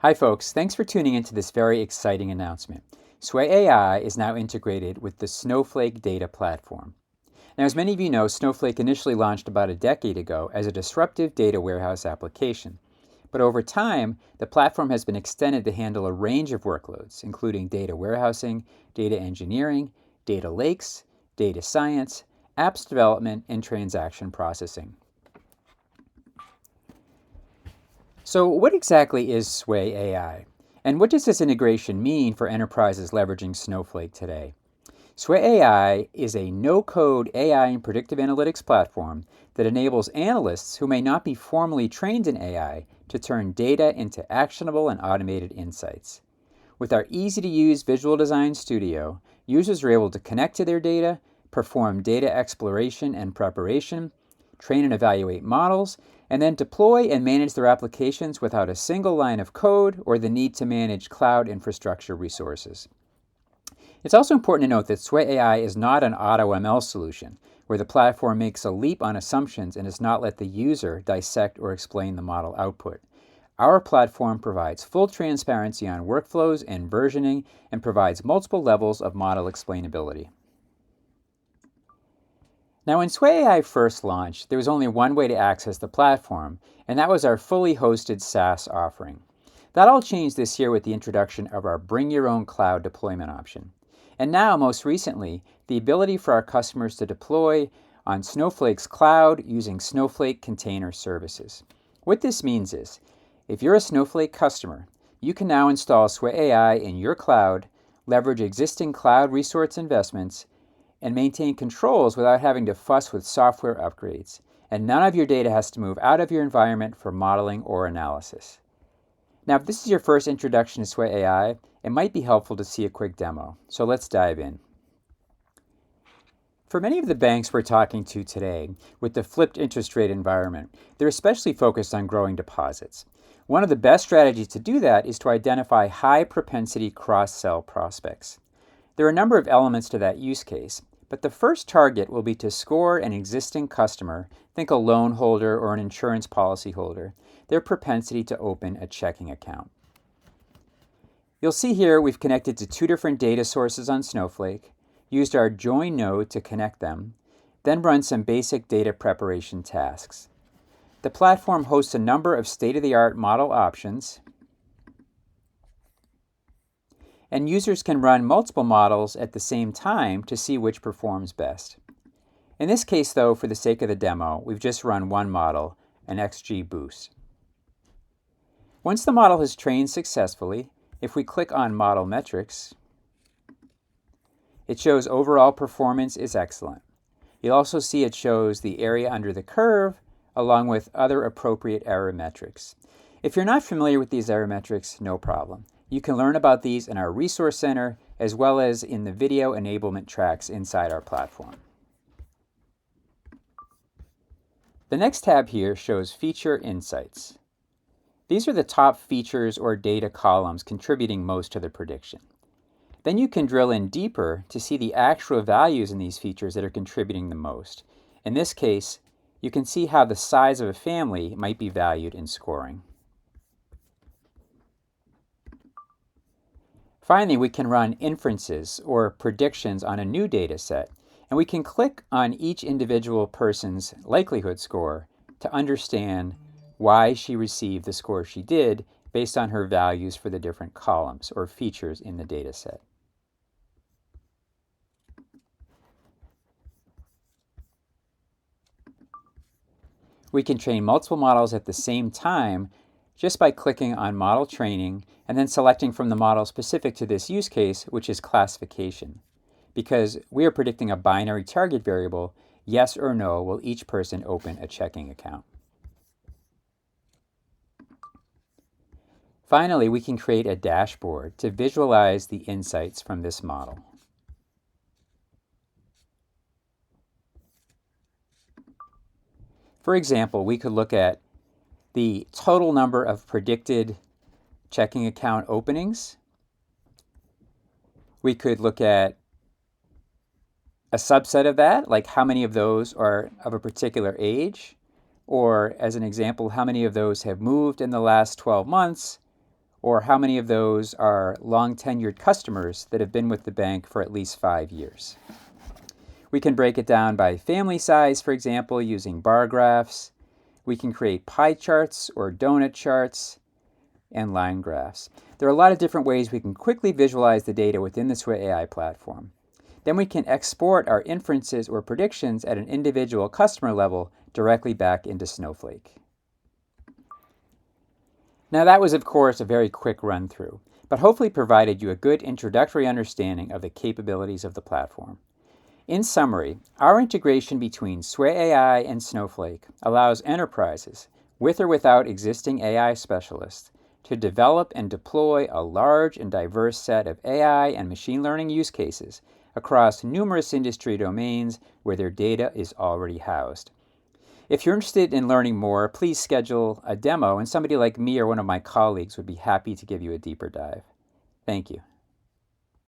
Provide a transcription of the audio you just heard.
Hi folks, thanks for tuning into this very exciting announcement. Sway AI is now integrated with the Snowflake data platform. Now, as many of you know, Snowflake initially launched about a decade ago as a disruptive data warehouse application. But over time, the platform has been extended to handle a range of workloads, including data warehousing, data engineering, data lakes, data science, apps development, and transaction processing. So what exactly is Sway AI? And what does this integration mean for enterprises leveraging Snowflake today? Sway AI is a no-code AI and predictive analytics platform that enables analysts who may not be formally trained in AI to turn data into actionable and automated insights. With our easy-to-use Visual Design Studio, users are able to connect to their data, perform data exploration and preparation, train and evaluate models, and then deploy and manage their applications without a single line of code or the need to manage cloud infrastructure resources. It's also important to note that Sway AI is not an AutoML solution, where the platform makes a leap on assumptions and does not let the user dissect or explain the model output. Our platform provides full transparency on workflows and versioning and provides multiple levels of model explainability. Now, when Sway AI first launched, there was only one way to access the platform, and that was our fully hosted SaaS offering. That all changed this year with the introduction of our Bring Your Own Cloud deployment option. And now, most recently, the ability for our customers to deploy on Snowflake's cloud using Snowflake Container Services. What this means is, if you're a Snowflake customer, you can now install Sway AI in your cloud, leverage existing cloud resource investments, and maintain controls without having to fuss with software upgrades. And none of your data has to move out of your environment for modeling or analysis. Now, if this is your first introduction to Sway AI, it might be helpful to see a quick demo. So let's dive in. For many of the banks we're talking to today, with the flipped interest rate environment, they're especially focused on growing deposits. One of the best strategies to do that is to identify high-propensity cross-sell prospects. There are a number of elements to that use case, but the first target will be to score an existing customer, think a loan holder or an insurance policy holder, their propensity to open a checking account. You'll see here we've connected to two different data sources on Snowflake, used our join node to connect them, then run some basic data preparation tasks. The platform hosts a number of state-of-the-art model options, and users can run multiple models at the same time to see which performs best. In this case, though, for the sake of the demo, we've just run one model, an XGBoost. Once the model has trained successfully, if we click on Model Metrics, it shows overall performance is excellent. You'll also see it shows the area under the curve, along with other appropriate error metrics. If you're not familiar with these error metrics, no problem. You can learn about these in our Resource Center, as well as in the video enablement tracks inside our platform. The next tab here shows Feature Insights. These are the top features or data columns contributing most to the prediction. Then you can drill in deeper to see the actual values in these features that are contributing the most. In this case, you can see how the size of a family might be valued in scoring. Finally, we can run inferences or predictions on a new data set, and we can click on each individual person's likelihood score to understand why she received the score she did based on her values for the different columns or features in the data set. We can train multiple models at the same time just by clicking on Model Training and then selecting from the model specific to this use case, which is classification. Because we are predicting a binary target variable, yes or no will each person open a checking account. Finally, we can create a dashboard to visualize the insights from this model. For example, we could look at the total number of predicted checking account openings. We could look at a subset of that, like how many of those are of a particular age, or as an example, how many of those have moved in the last 12 months, or how many of those are long-tenured customers that have been with the bank for at least 5 years. We can break it down by family size, for example, using bar graphs. We can create pie charts or donut charts and line graphs. There are a lot of different ways we can quickly visualize the data within the Sway AI platform. Then we can export our inferences or predictions at an individual customer level directly back into Snowflake. Now that was, of course, a very quick run-through, but hopefully provided you a good introductory understanding of the capabilities of the platform. In summary, our integration between Sway AI and Snowflake allows enterprises, with or without existing AI specialists, to develop and deploy a large and diverse set of AI and machine learning use cases across numerous industry domains where their data is already housed. If you're interested in learning more, please schedule a demo and somebody like me or one of my colleagues would be happy to give you a deeper dive. Thank you.